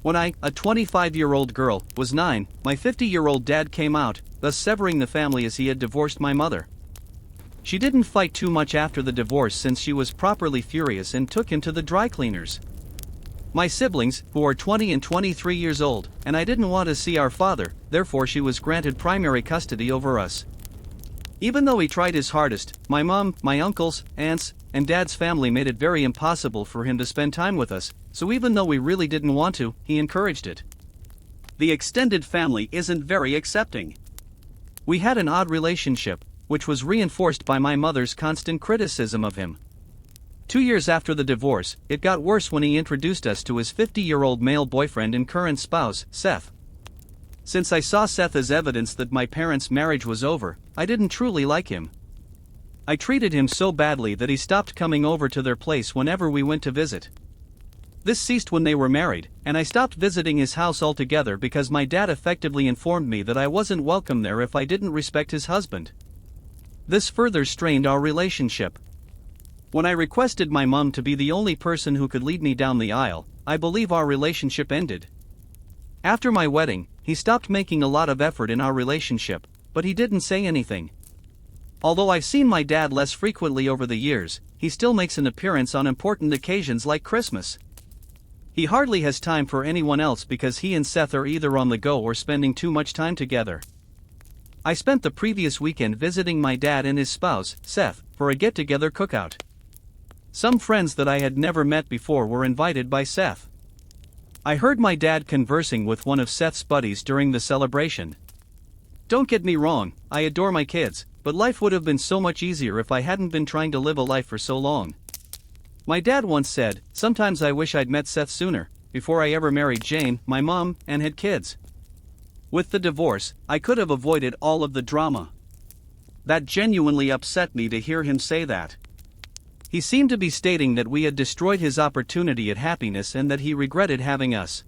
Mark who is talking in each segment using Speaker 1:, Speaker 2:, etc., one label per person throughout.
Speaker 1: When I, a 25-year-old girl, was 9, my 50-year-old dad came out, thus severing the family as he had divorced my mother. She didn't fight too much after the divorce since she was properly furious and took him to the dry cleaners. My siblings, who are 20 and 23 years old, and I didn't want to see our father, therefore she was granted primary custody over us. Even though he tried his hardest, my mom, my uncles, aunts, and dad's family made it very impossible for him to spend time with us, so even though we really didn't want to, he encouraged it.
Speaker 2: The extended family isn't very accepting.
Speaker 1: We had an odd relationship, which was reinforced by my mother's constant criticism of him. 2 years after the divorce, it got worse when he introduced us to his 50-year-old male boyfriend and current spouse, Seth. Since I saw Seth as evidence that my parents' marriage was over, I didn't truly like him. I treated him so badly that he stopped coming over to their place whenever we went to visit. This ceased when they were married, and I stopped visiting his house altogether because my dad effectively informed me that I wasn't welcome there if I didn't respect his husband. This further strained our relationship. When I requested my mom to be the only person who could lead me down the aisle, I believe our relationship ended. After my wedding, he stopped making a lot of effort in our relationship, but he didn't say anything. Although I've seen my dad less frequently over the years, he still makes an appearance on important occasions like Christmas. He hardly has time for anyone else because he and Seth are either on the go or spending too much time together. I spent the previous weekend visiting my dad and his spouse, Seth, for a get-together cookout. Some friends that I had never met before were invited by Seth. I heard my dad conversing with one of Seth's buddies during the celebration. Don't get me wrong, I adore my kids, but life would have been so much easier if I hadn't been trying to live a life for so long. My dad once said, "Sometimes I wish I'd met Seth sooner, before I ever married Jane, my mom, and had kids." With the divorce, I could have avoided all of the drama.
Speaker 2: That genuinely upset me to hear him say that.
Speaker 1: He seemed to be stating that we had destroyed his opportunity at happiness and that he regretted having us.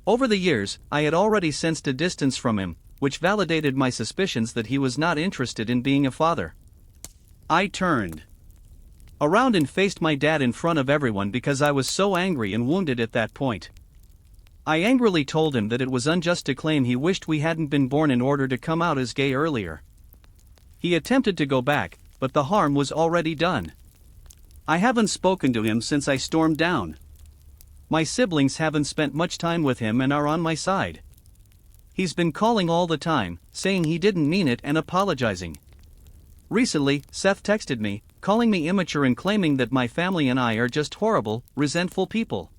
Speaker 1: Over the years, I had already sensed a distance from him, which validated my suspicions that he was not interested in being a father.
Speaker 2: I turned
Speaker 1: around and faced my dad in front of everyone because I was so angry and wounded at that point. I angrily told him that it was unjust to claim he wished we hadn't been born in order to come out as gay earlier. He attempted to go back, but the harm was already done.
Speaker 2: I haven't spoken to him since I stormed down.
Speaker 1: My siblings haven't spent much time with him and are on my side. He's been calling all the time, saying he didn't mean it and apologizing. Recently, Seth texted me, calling me immature and claiming that my family and I are just horrible, resentful people.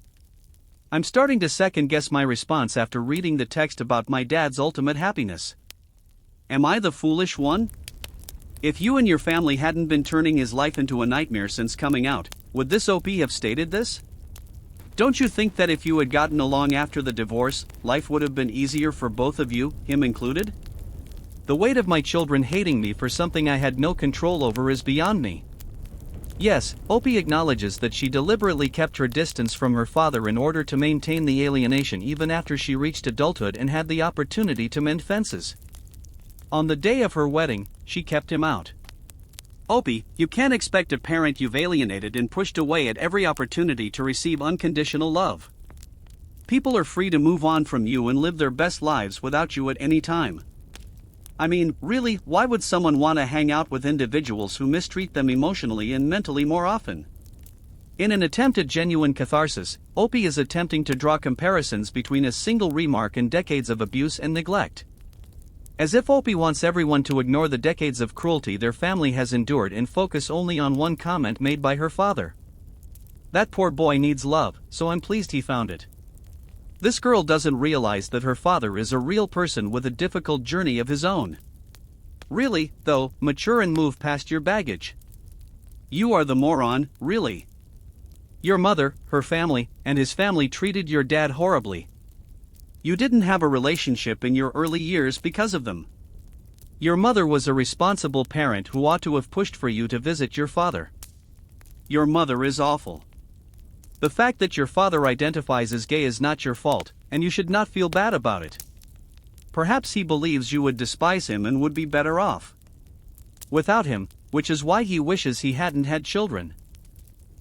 Speaker 1: I'm starting to second-guess my response after reading the text about my dad's ultimate happiness.
Speaker 2: Am I the foolish one? If you and your family hadn't been turning his life into a nightmare since coming out, would this OP have stated this? Don't you think that if you had gotten along after the divorce, life would have been easier for both of you, him included?
Speaker 1: The weight of my children hating me for something I had no control over is beyond me. Yes, Opie acknowledges that she deliberately kept her distance from her father in order to maintain the alienation even after she reached adulthood and had the opportunity to mend fences. On the day of her wedding, she kept him out.
Speaker 2: Opie, you can't expect a parent you've alienated and pushed away at every opportunity to receive unconditional love. People are free to move on from you and live their best lives without you at any time. I mean, really, why would someone want to hang out with individuals who mistreat them emotionally and mentally more often?
Speaker 1: In an attempt at genuine catharsis, Opie is attempting to draw comparisons between a single remark and decades of abuse and neglect. As if Opie wants everyone to ignore the decades of cruelty their family has endured and focus only on one comment made by her father. That poor boy needs love, so I'm pleased he found it. This girl doesn't realize that her father is a real person with a difficult journey of his own. Really, though, mature and move past your baggage.
Speaker 2: You are the moron, really.
Speaker 1: Your mother, her family, and his family treated your dad horribly. You didn't have a relationship in your early years because of them. Your mother was a responsible parent who ought to have pushed for you to visit your father.
Speaker 2: Your mother is awful.
Speaker 1: The fact that your father identifies as gay is not your fault, and you should not feel bad about it. Perhaps he believes you would despise him and would be better off without him, which is why he wishes he hadn't had children.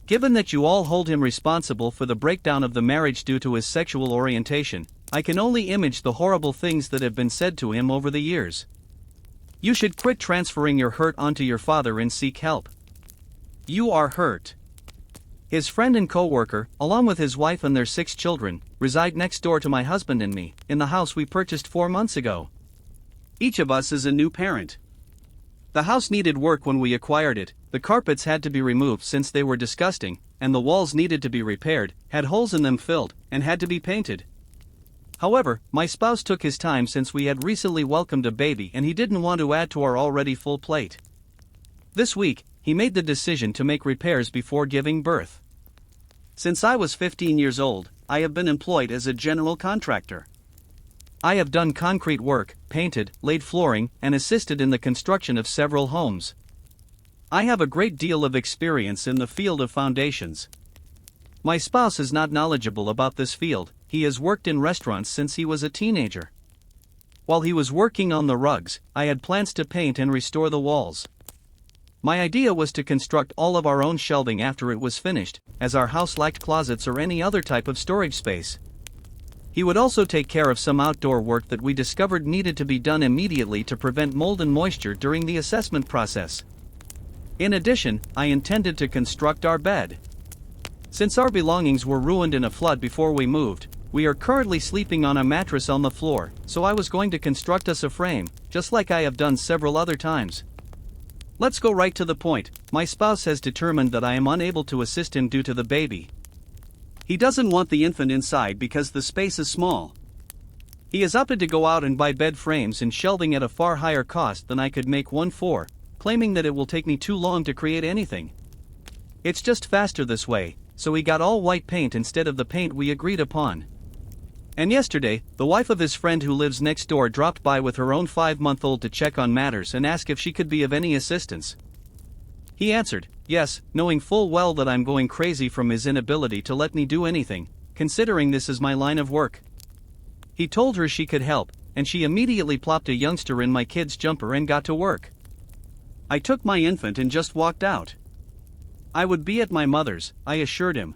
Speaker 1: Given that you all hold him responsible for the breakdown of the marriage due to his sexual orientation, I can only imagine the horrible things that have been said to him over the years. You should quit transferring your hurt onto your father and seek help. You are hurt. His friend and co-worker, along with his wife and their 6 children, reside next door to my husband and me, in the house we purchased 4 months ago.
Speaker 2: Each of us is a new parent. The house needed work when we acquired it, the carpets had to be removed since they were disgusting, and the walls needed to be repaired, had holes in them filled, and had to be painted. However, my spouse took his time since we had recently welcomed a baby and he didn't want to add to our already full plate. This week, he made the decision to make repairs before giving birth. Since I was 15 years old, I have been employed as a general contractor. I have done concrete work, painted, laid flooring, and assisted in the construction of several homes. I have a great deal of experience in the field of foundations. My spouse is not knowledgeable about this field. He has worked in restaurants since he was a teenager. While he was working on the rugs, I had plans to paint and restore the walls. My idea was to construct all of our own shelving after it was finished, as our house lacked closets or any other type of storage space. He would also take care of some outdoor work that we discovered needed to be done immediately to prevent mold and moisture during the assessment process. In addition, I intended to construct our bed. Since our belongings were ruined in a flood before we moved, we are currently sleeping on a mattress on the floor, so I was going to construct us a frame, just like I have done several other times. Let's go right to the point. My spouse has determined that I am unable to assist him due to the baby. He doesn't want the infant inside because the space is small. He has opted to go out and buy bed frames and shelving at a far higher cost than I could make one for, claiming that it will take me too long to create anything. It's just faster this way, so he got all white paint instead of the paint we agreed upon. And yesterday, the wife of his friend who lives next door dropped by with her own 5-month-old to check on matters and ask if she could be of any assistance. He answered, yes, knowing full well that I'm going crazy from his inability to let me do anything, considering this is my line of work. He told her she could help, and she immediately plopped a youngster in my kid's jumper and got to work. I took my infant and just walked out. I would be at my mother's, I assured him.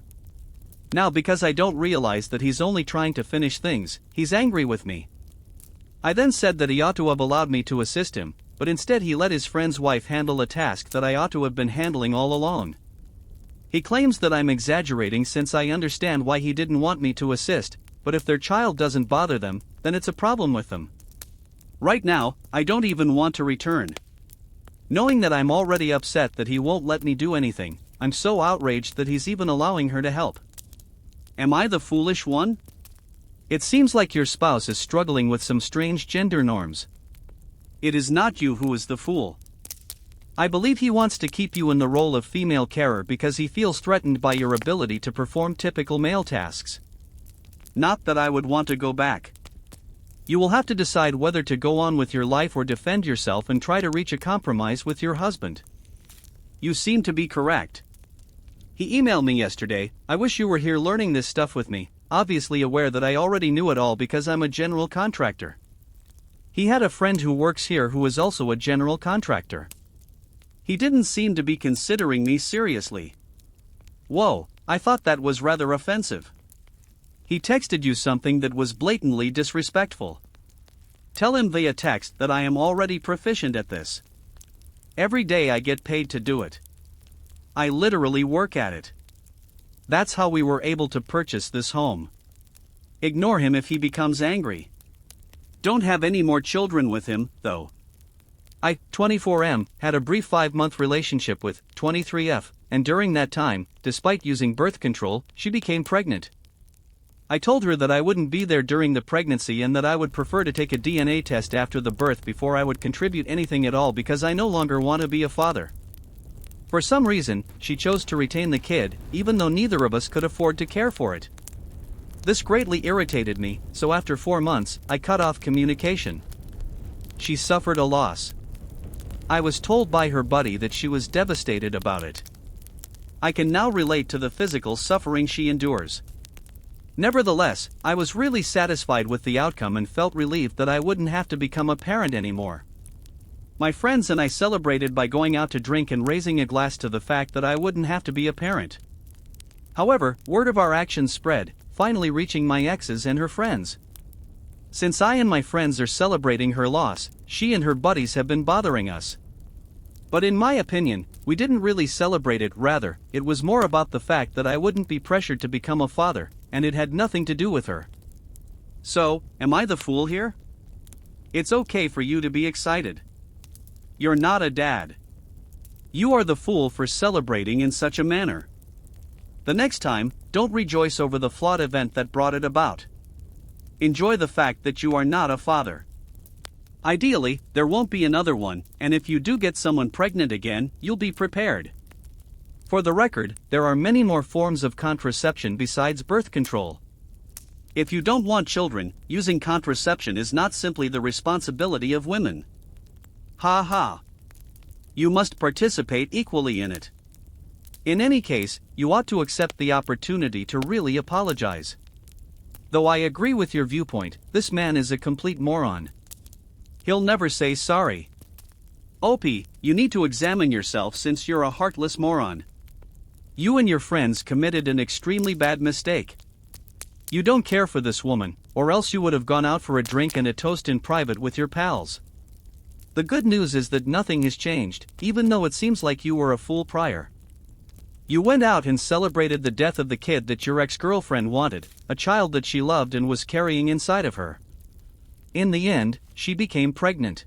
Speaker 2: Now because I don't realize that he's only trying to finish things, he's angry with me. I then said that he ought to have allowed me to assist him, but instead he let his friend's wife handle a task that I ought to have been handling all along. He claims that I'm exaggerating since I understand why he didn't want me to assist, but if their child doesn't bother them, then it's a problem with them. Right now, I don't even want to return. Knowing that I'm already upset that he won't let me do anything, I'm so outraged that he's even allowing her to help. Am I the foolish one? It seems like your spouse is struggling with some strange gender norms. It is not you who is the fool. I believe he wants to keep you in the role of female carer because he feels threatened by your ability to perform typical male tasks. Not that I would want to go back. You will have to decide whether to go on with your life or defend yourself and try to reach a compromise with your husband. You seem to be correct. He emailed me yesterday, I wish you were here learning this stuff with me, obviously aware that I already knew it all because I'm a general contractor. He had a friend who works here who is also a general contractor. He didn't seem to be considering me seriously. Whoa, I thought that was rather offensive. He texted you something that was blatantly disrespectful. Tell him via text that I am already proficient at this. Every day I get paid to do it. I literally work at it. That's how we were able to purchase this home. Ignore him if he becomes angry. Don't have any more children with him, though. I, 24M, had a brief 5-month relationship with 23F, and during that time, despite using birth control, she became pregnant. I told her that I wouldn't be there during the pregnancy and that I would prefer to take a DNA test after the birth before I would contribute anything at all because I no longer want to be a father. For some reason, she chose to retain the kid, even though neither of us could afford to care for it. This greatly irritated me, so after 4 months, I cut off communication. She suffered a loss. I was told by her buddy that she was devastated about it. I can now relate to the physical suffering she endures. Nevertheless, I was really satisfied with the outcome and felt relieved that I wouldn't have to become a parent anymore. My friends and I celebrated by going out to drink and raising a glass to the fact that I wouldn't have to be a parent.
Speaker 1: However, word of our actions spread, finally reaching my exes and her friends. Since I and my friends are celebrating her loss, she and her buddies have been bothering us. But in my opinion, we didn't really celebrate it, rather, it was more about the fact that I wouldn't be pressured to become a father, and it had nothing to do with her.
Speaker 2: So, am I the fool here? It's okay for you to be excited. You're not a dad. You are the fool for celebrating in such a manner. The next time, don't rejoice over the flawed event that brought it about. Enjoy the fact that you are not a father. Ideally, there won't be another one, and if you do get someone pregnant again, you'll be prepared.
Speaker 1: For the record, there are many more forms of contraception besides birth control.
Speaker 2: If you don't want children, using contraception is not simply the responsibility of women. Ha ha. You must participate equally in it.
Speaker 1: In any case, you ought to accept the opportunity to really apologize. Though I agree with your viewpoint, this man is a complete moron. He'll never say sorry.
Speaker 2: Opie, you need to examine yourself since you're a heartless moron.
Speaker 1: You and your friends committed an extremely bad mistake. You don't care for this woman, or else you would have gone out for a drink and a toast in private with your pals. The good news is that nothing has changed, even though it seems like you were a fool prior. You went out and celebrated the death of the kid that your ex-girlfriend wanted, a child that she loved and was carrying inside of her. In the end, she became pregnant.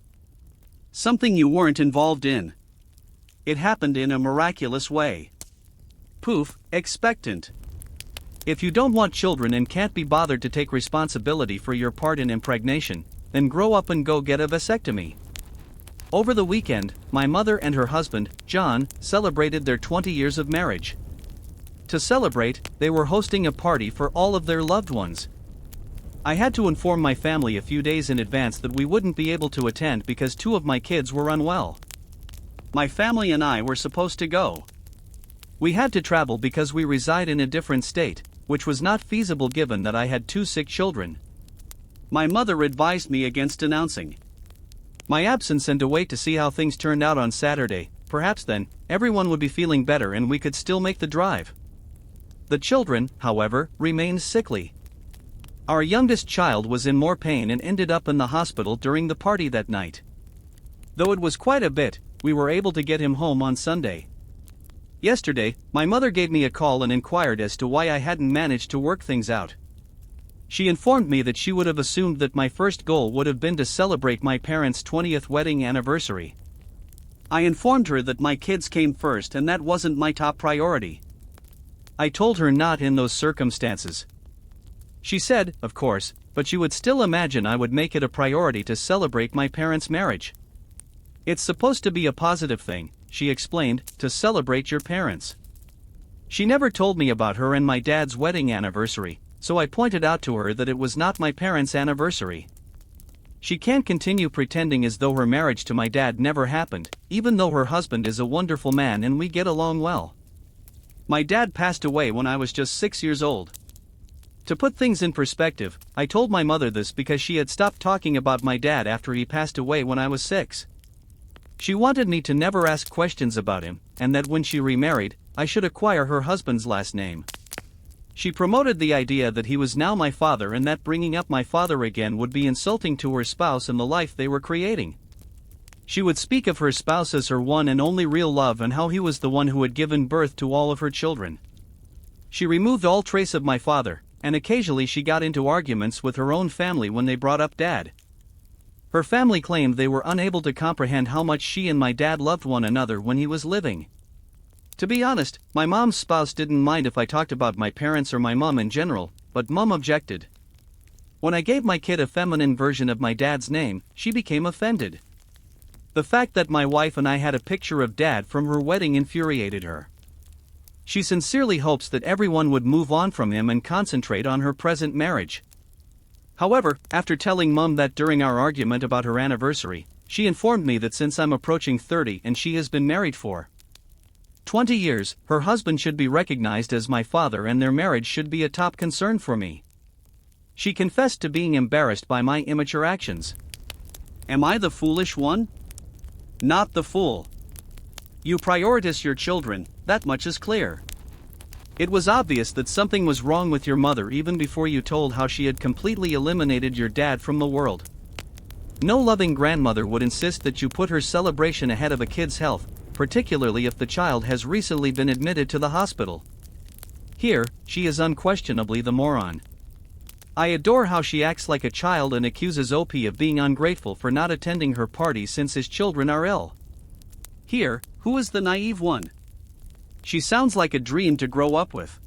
Speaker 2: Something you weren't involved in. It happened in a miraculous way. Poof, expectant.
Speaker 1: If you don't want children and can't be bothered to take responsibility for your part in impregnation, then grow up and go get a vasectomy. Over the weekend, my mother and her husband, John, celebrated their 20 years of marriage. To celebrate, they were hosting a party for all of their loved ones. I had to inform my family a few days in advance that we wouldn't be able to attend because 2 of my kids were unwell.
Speaker 2: My family and I were supposed to go.
Speaker 1: We had to travel because we reside in a different state, which was not feasible given that I had 2 sick children.
Speaker 2: My mother advised me against announcing
Speaker 1: my absence and to wait to see how things turned out on Saturday. Perhaps then, everyone would be feeling better and we could still make the drive. The children, however, remained sickly. Our youngest child was in more pain and ended up in the hospital during the party that night. Though it was quite a bit, we were able to get him home on Sunday. Yesterday, my mother gave me a call and inquired as to why I hadn't managed to work things out. She informed me that she would have assumed that my first goal would have been to celebrate my parents' 20th wedding anniversary.
Speaker 2: I informed her that my kids came first and that wasn't my top priority.
Speaker 1: I told her not in those circumstances. She said, of course, but she would still imagine I would make it a priority to celebrate my parents' marriage. It's supposed to be a positive thing, she explained, to celebrate your parents. She never told me about her and my dad's wedding anniversary, so I pointed out to her that it was not my parents' anniversary. She can't continue pretending as though her marriage to my dad never happened, even though her husband is a wonderful man and we get along well. My dad passed away when I was just 6 years old. To put things in perspective, I told my mother this because she had stopped talking about my dad after he passed away when I was 6. She wanted me to never ask questions about him, and that when she remarried, I should acquire her husband's last name. She promoted the idea that he was now my father and that bringing up my father again would be insulting to her spouse and the life they were creating. She would speak of her spouse as her one and only real love and how he was the one who had given birth to all of her children. She removed all trace of my father, and occasionally she got into arguments with her own family when they brought up Dad. Her family claimed they were unable to comprehend how much she and my dad loved one another when he was living. To be honest, my mom's spouse didn't mind if I talked about my parents or my mom in general, but Mom objected. When I gave my kid a feminine version of my dad's name, she became offended. The fact that my wife and I had a picture of Dad from her wedding infuriated her. She sincerely hopes that everyone would move on from him and concentrate on her present marriage. However, after telling Mom that during our argument about her anniversary, she informed me that since I'm approaching 30 and she has been married for 20 years, her husband should be recognized as my father and their marriage should be a top concern for me. She confessed to being embarrassed by my immature actions.
Speaker 2: Am I the foolish one? Not the fool. You prioritize your children, that much is clear.
Speaker 1: It was obvious that something was wrong with your mother even before you told how she had completely eliminated your dad from the world. No loving grandmother would insist that you put her celebration ahead of a kid's health, particularly if the child has recently been admitted to the hospital. Here, she is unquestionably the moron. I adore how she acts like a child and accuses OP of being ungrateful for not attending her party since his children are ill.
Speaker 2: Here, who is the naive one? She sounds like a dream to grow up with.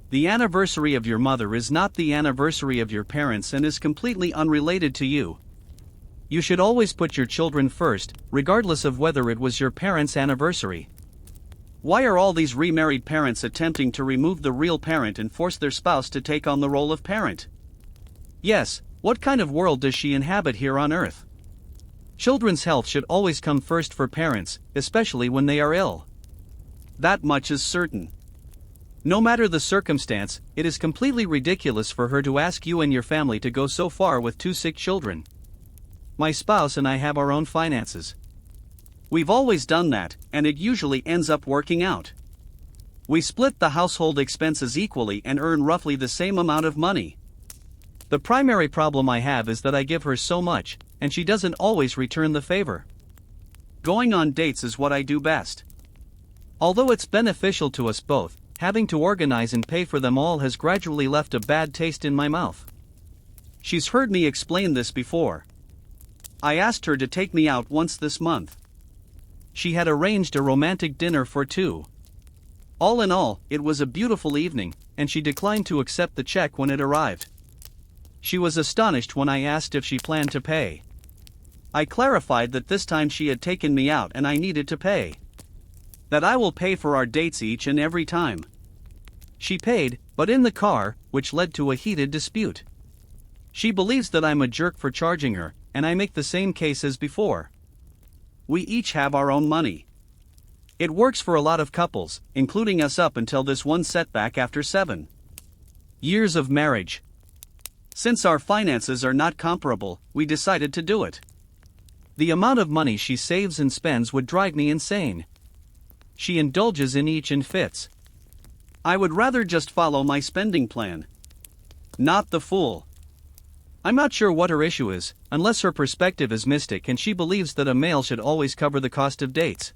Speaker 2: The anniversary of your mother is not the anniversary of your parents and is completely unrelated to you. You should always put your children first, regardless of whether it was your parents' anniversary. Why are all these remarried parents attempting to remove the real parent and force their spouse to take on the role of parent? Yes, what kind of world does she inhabit here on Earth? Children's health should always come first for parents, especially when they are ill. That much is certain. No matter the circumstance, it is completely ridiculous for her to ask you and your family to go so far with 2 sick children. My spouse and I have our own finances. We've always done that, and it usually ends up working out. We split the household expenses equally and earn roughly the same amount of money. The primary problem I have is that I give her so much, and she doesn't always return the favor. Going on dates is what I do best. Although it's beneficial to us both, having to organize and pay for them all has gradually left a bad taste in my mouth. She's heard me explain this before. I asked her to take me out once this month. She had arranged a romantic dinner for 2. All in all, it was a beautiful evening, and she declined to accept the check when it arrived. She was astonished when I asked if she planned to pay. I clarified that this time she had taken me out and I needed to pay. That I will pay for our dates each and every time. She paid, but in the car, which led to a heated dispute. She believes that I'm a jerk for charging her, and I make the same case as before. We each have our own money. It works for a lot of couples, including us up until this one setback after 7 years of marriage. Since our finances are not comparable, we decided to do it. The amount of money she saves and spends would drive me insane. She indulges in each in fits. I would rather just follow my spending plan. Not the fool. I'm not sure what her issue is, unless her perspective is mystic and she believes that a male should always cover the cost of dates.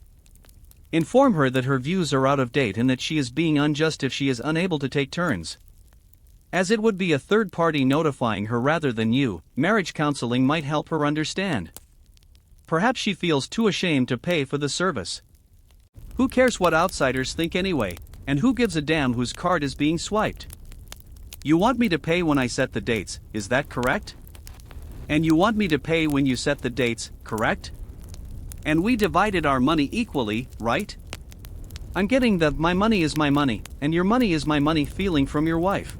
Speaker 2: Inform her that her views are out of date and that she is being unjust if she is unable to take turns. As it would be a third party notifying her rather than you, marriage counseling might help her understand. Perhaps she feels too ashamed to pay for the service. Who cares what outsiders think anyway, and who gives a damn whose card is being swiped? You want me to pay when I set the dates, is that correct? And you want me to pay when you set the dates, correct? And we divided our money equally, right? I'm getting the my money is my money, and your money is my money feeling from your wife.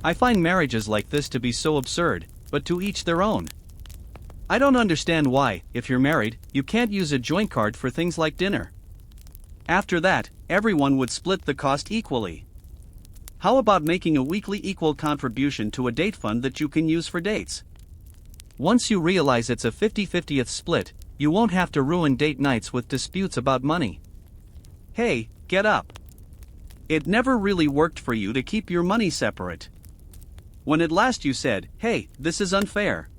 Speaker 2: I find marriages like this to be so absurd, but to each their own. I don't understand why, if you're married, you can't use a joint card for things like dinner. After that, everyone would split the cost equally. How about making a weekly equal contribution to a date fund that you can use for dates? Once you realize it's a 50-50th split, you won't have to ruin date nights with disputes about money. Hey, get up. It never really worked for you to keep your money separate. When at last you said, hey, this is unfair.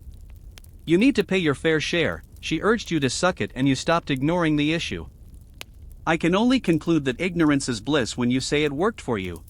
Speaker 2: You need to pay your fair share, she urged you to suck it and you stopped ignoring the issue. I can only conclude that ignorance is bliss when you say it worked for you.